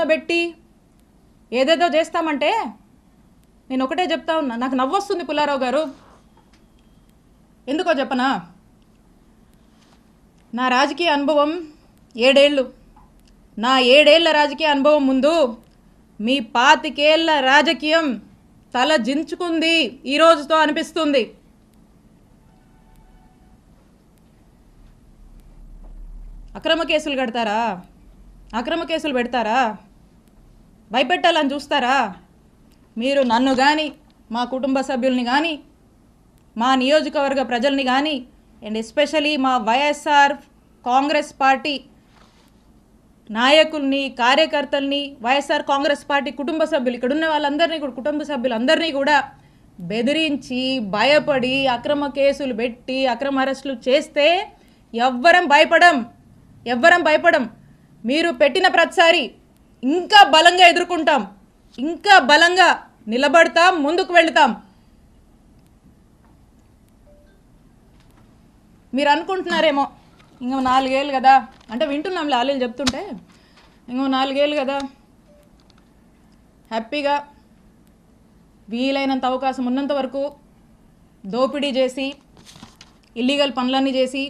ఎవరినో పెట్టి ఏదేదో చేస్తామంటే నేను ఒకటే చెప్తా ఉన్నా, నాకు నవ్వొస్తుంది పుల్లారావు గారు. ఎందుకో చెప్పనా, నా రాజకీయ అనుభవం 7 ఏళ్ళు. నా 7 ఏళ్ల రాజకీయ అనుభవం ముందు మీ 25 ఏళ్ల రాజకీయం తల జించుకుంది ఈ రోజుతో అనిపిస్తుంది. అక్రమ కేసులు కడతారా, అక్రమ కేసులు పెడతారా, భయపెట్టాలని చూస్తారా? మీరు నన్ను కానీ, మా కుటుంబ సభ్యుల్ని కానీ, మా నియోజకవర్గ ప్రజల్ని కానీ, అండ్ ఎస్పెషలీ మా వైఎస్ఆర్ కాంగ్రెస్ పార్టీ నాయకుల్ని, కార్యకర్తల్ని, వైఎస్ఆర్ కాంగ్రెస్ పార్టీ కుటుంబ సభ్యులు, ఇక్కడ ఉన్న వాళ్ళందరినీ కూడా, కుటుంబ సభ్యులందరినీ కూడా బెదిరించి, భయపడి, అక్రమ కేసులు పెట్టి, అక్రమ అరెస్టులు చేస్తే ఎవ్వరం భయపడం. మీరు పెట్టిన ప్రతిసారి ఇంకా బలంగా ఎదుర్కొంటాం, ఇంకా బలంగా నిలబడతాం, ముందుకు వెళుతాం. మీరు అనుకుంటున్నారేమో ఇంకో 4 ఏళ్ళు కదా, అంటే వింటున్నాం లాలీలు చెప్తుంటే, ఇంకో 4 ఏళ్ళు కదా హ్యాపీగా వీలైనంత అవకాశం ఉన్నంత వరకు దోపిడీ చేసి, ఇల్లీగల్ పనులన్నీ చేసి,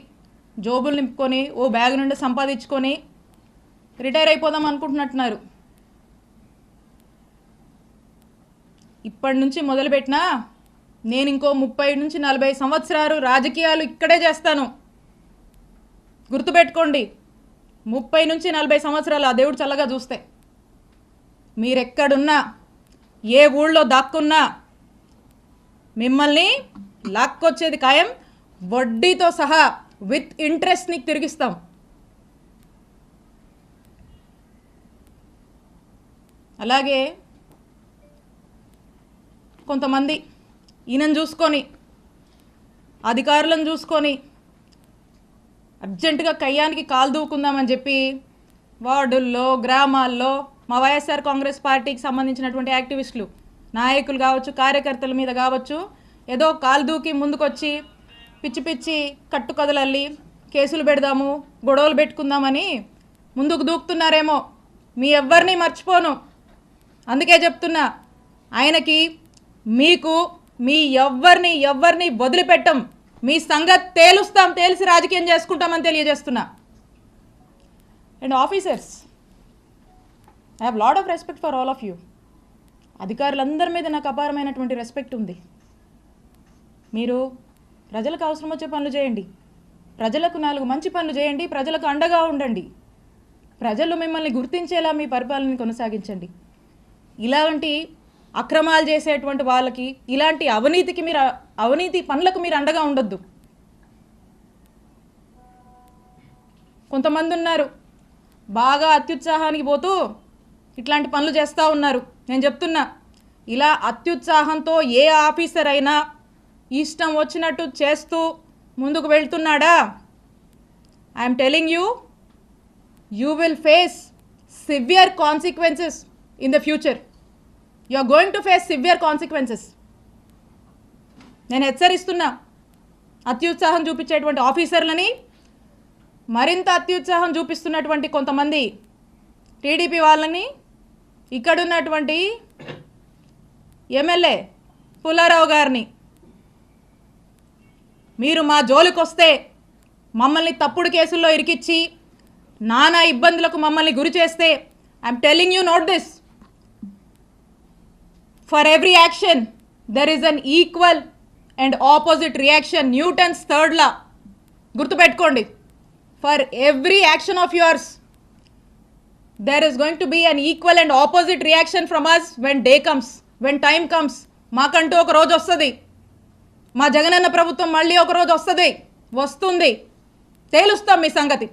జోబులు నింపుకొని, ఓ బ్యాగ్ నుండి సంపాదించుకొని రిటైర్ అయిపోదాం అనుకుంటున్నట్టున్నారు. ఇప్పటి నుంచి మొదలుపెట్టినా నేను ఇంకో 30 నుంచి 40 సంవత్సరాలు రాజకీయాలు ఇక్కడే చేస్తాను. గుర్తుపెట్టుకోండి, 30 నుంచి 40 సంవత్సరాలు ఆ దేవుడు చల్లగా చూస్తే మీరెక్కడున్నా, ఏ ఊళ్ళో దాక్కున్నా మిమ్మల్ని లాక్కొచ్చేది ఖాయం. వడ్డీతో సహా విత్ ఇంట్రెస్ట్ నీకు తిరిగిస్తాం. అలాగే కొంతమంది ఈయనను చూసుకొని, అధికారులను చూసుకొని అర్జెంటుగా కయ్యానికి కాలు దూకుందామని చెప్పి వార్డుల్లో, గ్రామాల్లో మా వైఎస్ఆర్ కాంగ్రెస్ పార్టీకి సంబంధించినటువంటి యాక్టివిస్టులు, నాయకులు కావచ్చు, కార్యకర్తల మీద కావచ్చు, ఏదో కాలు దూకి ముందుకొచ్చి పిచ్చి పిచ్చి కట్టుకథలల్లి కేసులు పెడదాము, గొడవలు పెట్టుకుందామని ముందుకు దూకుతున్నారేమో. మీ ఎవ్వరిని మర్చిపోను. అందుకే చెప్తున్నా, ఆయనకి, మీకు, మీ ఎవ్వరిని వదిలిపెట్టం. మీ సంగతి తేలుస్తాం, తేల్చి రాజకీయం చేసుకుంటామని తెలియజేస్తున్నా. And officers, I have lot of respect for all of you. అధికారులందరి మీద నాకు అపారమైనటువంటి రెస్పెక్ట్ ఉంది. మీరు ప్రజలకు అవసరం వచ్చే పనులు చేయండి, ప్రజలకు 4 మంచి పనులు చేయండి, ప్రజలకు అండగా ఉండండి, ప్రజలు మిమ్మల్ని గుర్తించేలా మీ పరిపాలనని కొనసాగించండి. ఇలాంటి అక్రమాలు చేసేటువంటి వాళ్ళకి, ఇలాంటి అవినీతి పనులకు మీరు అండగా ఉండొద్దు. కొంతమంది ఉన్నారు బాగా అత్యుత్సాహానికి పోతూ ఇట్లాంటి పనులు చేస్తూ ఉన్నారు. నేను చెప్తున్నా, ఇలా అత్యుత్సాహంతో ఏ ఆఫీసర్ అయినా ఇష్టం వచ్చినట్టు చేస్తూ ముందుకు వెళ్తున్నాడా, I'm telling you, you will face severe consequences in the future. You are going to face severe consequences. నేను హెచ్చరిస్తున్నా, అత్యుత్సాహం చూపించేటువంటి ఆఫీసర్లని, మరింత అత్యుత్సాహం చూపిస్తున్నటువంటి కొంతమంది టీడీపీ వాళ్ళని, ఇక్కడున్నటువంటి ఎమ్మెల్యే పుల్లారావు గారిని, మీరు మా జోలికొస్తే, మమ్మల్ని తప్పుడు కేసుల్లో ఇరికిచ్చి నానా ఇబ్బందులకు మమ్మల్ని గురి చేస్తే, I'm telling you, note this, for every action there is an equal and opposite reaction. Newton's 3rd law గుర్తుపెట్టుకోండి. For every action of yours there is going to be an equal and opposite reaction from us when day comes, when time comes. మాకంటూ ఒక రోజు వస్తుంది, మా జగనన్న ప్రభుత్వం మళ్ళీ ఒక రోజు వస్తుంది, తేలుస్తాం మీ సంగతి.